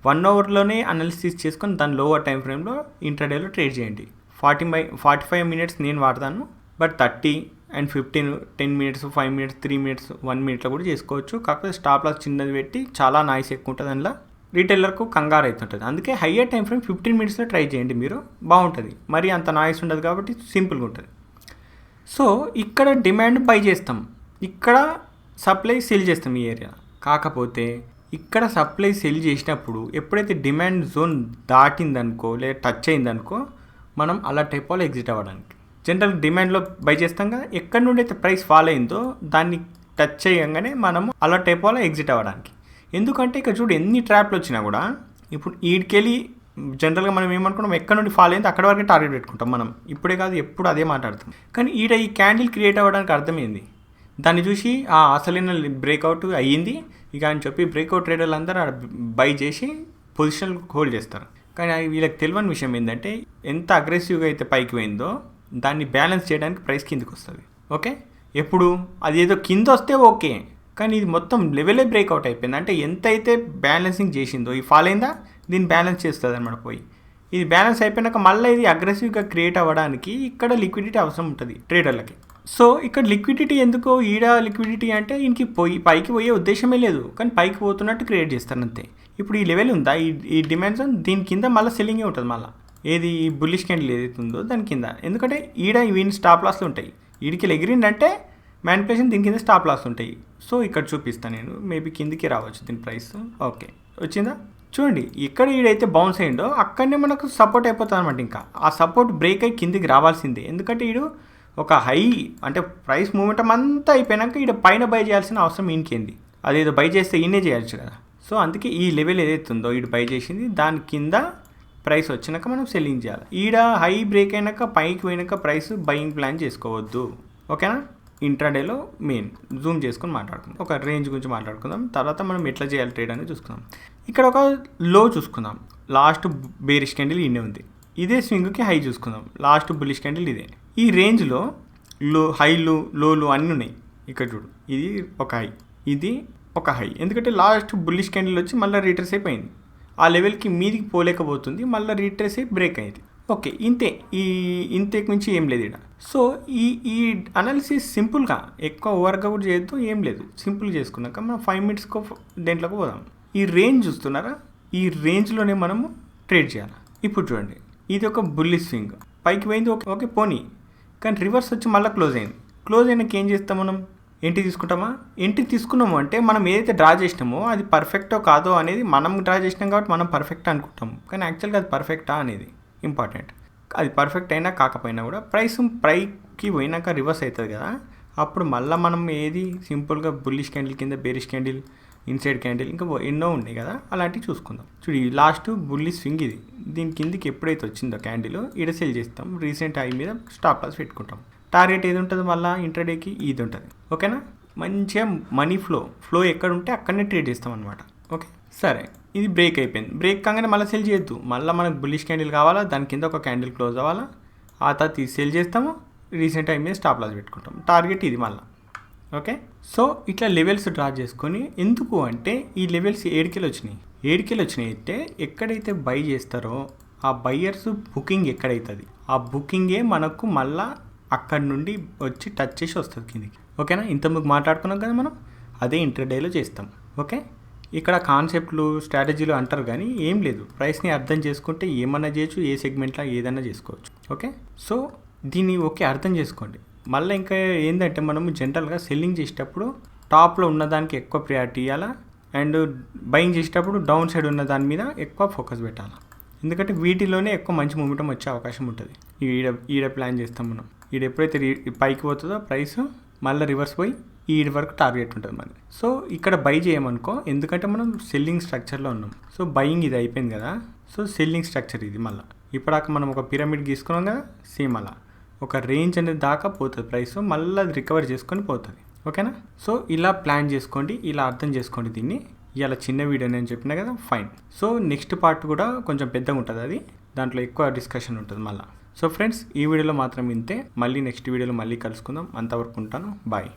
1 hourలోనే అనాలిసిస్ చేసుకొని దాని లోవర్ టైం ఫ్రేమ్లో ఇంట్రాడేలో ట్రేడ్ చేయండి. 45 minutes నేను వాడతాను, but 30 and 15, 10 minutes, 5 minutes, 3 minutes, 1 minute కూడా చేసుకోవచ్చు. కాకపోతే స్టాప్ లాస్ చిన్నది పెట్టి, చాలా నాయిస్ ఎక్కువ ఉంటుంది అందులో, రీటైలర్కు కంగారు అవుతుంటుంది. అందుకే హయ్యర్ టైం ఫ్రేమ్ 15 minutesలో ట్రై చేయండి మీరు, బాగుంటుంది. మరి అంత నాయిస్ ఉండదు కాబట్టి సింపుల్గా ఉంటుంది. సో ఇక్కడ డిమాండ్ బై చేస్తాం, ఇక్కడ సప్లై సెల్ చేస్తాం ఈ ఏరియా. కాకపోతే ఇక్కడ సప్లై సెల్ చేసినప్పుడు ఎప్పుడైతే డిమాండ్ జోన్ దాటిందనుకో లేదా టచ్ అయిందనుకో మనం అలా టైప్లో ఎగ్జిట్ అవ్వడానికి. జనరల్ డిమాండ్లో బై చేస్తాం కదా, ఎక్కడి నుండి అయితే ప్రైస్ ఫాల్ అయిందో దాన్ని టచ్ చేయగానే మనము అలా టైప్లో ఎగ్జిట్ అవ్వడానికి. ఎందుకంటే ఇక్కడ చూడు, ఎన్ని ట్రాప్లు వచ్చినా కూడా ఇప్పుడు వీడికెళ్ళి జనరల్గా మనం ఏమనుకుంటాం, ఎక్కడ నుండి ఫాల్ అయిందో అక్కడ వరకే టార్గెట్ పెట్టుకుంటాం మనం. ఇప్పుడే కాదు ఎప్పుడు అదే మాట్లాడతాం. కానీ ఈ క్యాండిల్ క్రియేట్ అవ్వడానికి అర్థమైంది. దాన్ని చూసి అసలైన బ్రేక్అవుట్ అయ్యింది ఇక అని చెప్పి బ్రేక్అవుట్ ట్రేడర్లు అందరూ బై చేసి పొజిషన్ హోల్డ్ చేస్తారు. కానీ వీళ్ళకి తెలియని విషయం ఏంటంటే, ఎంత అగ్రెసివ్గా అయితే పైకి పోయిందో దాన్ని బ్యాలెన్స్ చేయడానికి ప్రైస్ కిందకి వస్తుంది. ఓకే, ఎప్పుడు అది ఏదో కింద వస్తే ఓకే, కానీ ఇది మొత్తం లెవెలే బ్రేక్అవుట్ అయిపోయింది. అంటే ఎంత అయితే బ్యాలెన్సింగ్ చేసిందో ఈ ఫాల్ అయిందా, దీన్ని బ్యాలెన్స్ చేస్తుంది అనమాట పోయి. ఇది బ్యాలెన్స్ అయిపోయినాక మళ్ళీ ఇది అగ్రెసివ్గా క్రియేట్ అవ్వడానికి ఇక్కడ లిక్విడిటీ అవసరం ఉంటుంది ట్రేడర్లకి. సో ఇక్కడ లిక్విడిటీ ఎందుకో, ఈడ లిక్విడిటీ అంటే ఇంటికి పైకి పోయే ఉద్దేశమే లేదు, కానీ పైకి పోతున్నట్టు క్రియేట్ చేస్తారు అంతే. ఇప్పుడు ఈ లెవెల్ ఉందా, ఈ డిమాండ్ జోన్, దీని కింద మళ్ళీ సెల్లింగే ఉంటుంది. మళ్ళీ ఏది ఈ బుల్లిష్ క్యాండిల్ ఏదైతే ఉందో దాని కింద, ఎందుకంటే వీని స్టాప్ లాస్లు ఉంటాయి. వీడికి ఎగిరిందంటే మ్యానిపులేషన్, దీని కింద స్టాప్ లాస్ ఉంటాయి. సో ఇక్కడ చూపిస్తాను నేను, మేబీ కిందికి రావచ్చు దీని ప్రైస్. ఓకే వచ్చిందా, చూడండి ఇక్కడ ఈడైతే బౌన్స్ అయ్యిందో అక్కడనే మనకు సపోర్ట్ అయిపోతుంది అనమాట. ఇంకా ఆ సపోర్ట్ బ్రేక్ అయ్యి కిందికి రావాల్సిందే, ఎందుకంటే ఈడు ఒక హై అంటే ప్రైస్ మూమెంటం అంతా అయిపోయినాక ఈడ పైన బై చేయాల్సిన అవసరం ఈయనకేంది, అదేదో బై చేస్తే ఈయనే చేయొచ్చు కదా. సో అందుకే ఈ లెవెల్ ఏదైతే ఉందో ఈడు బై చేసింది దాని కింద ప్రైస్ వచ్చినాక మనం సెల్లింగ్ చేయాలి. ఈడ హై బ్రేక్ అయినాక పైకి పోయినాక ప్రైస్ బయింగ్ ప్లాన్ చేసుకోవద్దు. ఓకేనా, ఇంట్రాడేలో మెయిన్ జూమ్ చేసుకొని మాట్లాడుకుందాం, ఒక రేంజ్ గురించి మాట్లాడుకుందాం, తర్వాత మనం ఎట్లా చేయాలి ట్రేడ్ అనేది చూసుకుందాం. ఇక్కడ ఒక లో చూసుకుందాం, లాస్ట్ బేరిష్ క్యాండిల్ ఇన్నే ఉంది. ఇదే స్వింగ్కి హై చూసుకుందాం, లాస్ట్ బుల్లిష్ క్యాండిల్ ఇదే. ఈ రేంజ్లో హైలు లోలు అన్నీ ఉన్నాయి. ఇక్కడ చూడు, ఇది ఒక హై, ఇది ఒక హై, ఎందుకంటే లాస్ట్ బుల్లిష్ క్యాండిల్ వచ్చి మళ్ళీ రీట్రేస్ అయిపోయింది. ఆ లెవెల్కి మీదికి పోలేకపోతుంది, మళ్ళీ రీట్రేస్ అయ్యి బ్రేక్ అయింది. ఓకే ఇంతే, ఇంతకు మించి ఏం లేదు ఇక్కడ. సో ఈ అనాలిసిస్ సింపుల్గా, ఎక్కువ ఓవర్గా కూడా చేయొద్దు, ఏం లేదు, సింపుల్ చేసుకున్నాక మనం 5 minutesకో దేంట్లోకి పోదాం. ఈ రేంజ్ చూస్తున్నారా, ఈ రేంజ్లోనే మనము ట్రేడ్ చేయాలి. ఇప్పుడు చూడండి, ఇది ఒక బుల్లిష్ స్వింగ్, పైకి పోయింది ఓకే పోనీ, కానీ రివర్స్ వచ్చి మళ్ళీ క్లోజ్ అయింది. క్లోజ్ అయినాక ఏం చేస్తాం మనం, ఎంట్రీ తీసుకుంటామా? ఎంట్రీ తీసుకున్నాము అంటే మనం ఏదైతే డ్రా చేసినామో అది పర్ఫెక్టో కాదో అనేది మనం డ్రా చేసినాం కాబట్టి మనం పర్ఫెక్ట్ అనుకుంటాం. కానీ యాక్చువల్గా అది పర్ఫెక్టా అనేది ఇంపార్టెంట్. అది పర్ఫెక్ట్ అయినా కాకపోయినా కూడా ప్రైకి పోయినాక రివర్స్ అవుతుంది కదా, అప్పుడు మళ్ళీ మనం ఏది సింపుల్గా బుల్లిష్ క్యాండిల్ కింద బేరిష్ క్యాండిల్, ఇన్సైడ్ క్యాండిల్, ఇంకా ఎన్నో ఉన్నాయి కదా, అలాంటివి చూసుకుందాం. చూడు లాస్ట్ బుల్లి స్వింగ్ ఇది, దీని కిందికి ఎప్పుడైతే వచ్చిందో క్యాండిల్ ఈడ సెల్ చేస్తాం, రీసెంట్ హై మీద స్టాప్ లాస్ పెట్టుకుంటాం. టార్గెట్ ఏది ఉంటుంది మళ్ళీ ఇంట్రాడేకి ఇది ఉంటుంది. ఓకేనా? మంచిగా మనీ ఫ్లో ఎక్కడ ఉంటే అక్కడనే ట్రేడ్ చేస్తాం అనమాట. ఓకే, సరే ఇది బ్రేక్ అయిపోయింది. బ్రేక్ కాగానే మళ్ళీ సెల్ చేయొద్దు, మళ్ళీ మనకు బుల్లిష్ క్యాండిల్ కావాలా, దాని కింద ఒక క్యాండిల్ క్లోజ్ అవ్వాలా, ఆ తర్వాత సెల్ చేస్తాము, రీసెంట్ టైం మీద స్టాప్ లాస్ పెట్టుకుంటాం. టార్గెట్ ఇది మళ్ళీ. ఓకే, సో ఇట్లా లెవెల్స్ డ్రా చేసుకొని, ఎందుకు అంటే ఈ లెవెల్స్ 7 వచ్చినాయి అంటే ఎక్కడైతే బై చేస్తారో ఆ బయ్యర్స్ బుకింగ్ ఎక్కడైతుంది ఆ బుకింగే మనకు మళ్ళా అక్కడ నుండి వచ్చి టచ్ చేసి వస్తుంది కిందికి. ఓకేనా? ఇంతకుముందు మాట్లాడుకున్నాం కదా మనం, అదే ఇంటర్డేలో చేస్తాం. ఓకే, ఇక్కడ కాన్సెప్ట్లు స్ట్రాటజీలు అంటారు కానీ ఏం లేదు, ప్రైస్ని అర్థం చేసుకుంటే ఏమన్నా చేయొచ్చు, ఏ సెగ్మెంట్లో ఏదైనా చేసుకోవచ్చు. ఓకే, సో దీన్ని ఓకే అర్థం చేసుకోండి. మళ్ళీ ఇంకా ఏంటంటే మనము జనరల్గా సెల్లింగ్ చేసేటప్పుడు టాప్లో ఉన్నదానికి ఎక్కువ ప్రియారిటీ ఇవ్వాలా, అండ్ బయింగ్ చేసేటప్పుడు డౌన్ సైడ్ ఉన్న దాని మీద ఎక్కువ ఫోకస్ పెట్టాలి. ఎందుకంటే వీటిలోనే ఎక్కువ మంచి మూమెంటం వచ్చే అవకాశం ఉంటుంది. ఈడ ప్లాన్ చేస్తాం మనం. ఈడ ఎప్పుడైతే పైకి పోతుందో ప్రైస్ మళ్ళీ రివర్స్ పోయి ఈడి వరకు టార్గెట్ ఉంటుంది మనకి. సో ఇక్కడ బై చేయమనుకో, ఎందుకంటే మనం సెల్లింగ్ స్ట్రక్చర్లో ఉన్నాం. సో బయింగ్ ఇది అయిపోయింది కదా, సో సెల్లింగ్ స్ట్రక్చర్ ఇది. మళ్ళీ ఇప్పటిదాకా మనం ఒక పిరమిడ్ గీసుకున్నాం కదా, సేమ్ అలా ఒక రేంజ్ అనేది దాకా పోతుంది ప్రైస్, మళ్ళీ అది రికవర్ చేసుకొని పోతుంది. ఓకేనా? సో ఇలా ప్లాన్ చేసుకోండి, ఇలా అర్థం చేసుకోండి దీన్ని. ఇలా చిన్న వీడియో నేను చెప్పినా కదా, ఫైన్. సో నెక్స్ట్ పార్ట్ కూడా కొంచెం పెద్దగా ఉంటుంది, అది దాంట్లో ఎక్కువ డిస్కషన్ ఉంటుంది మళ్ళీ. సో ఫ్రెండ్స్, ఈ వీడియోలో మాత్రం ఇంతే. మళ్ళీ నెక్స్ట్ వీడియోలో మళ్ళీ కలుసుకుందాం. అంతవరకు ఉంటాను, బాయ్.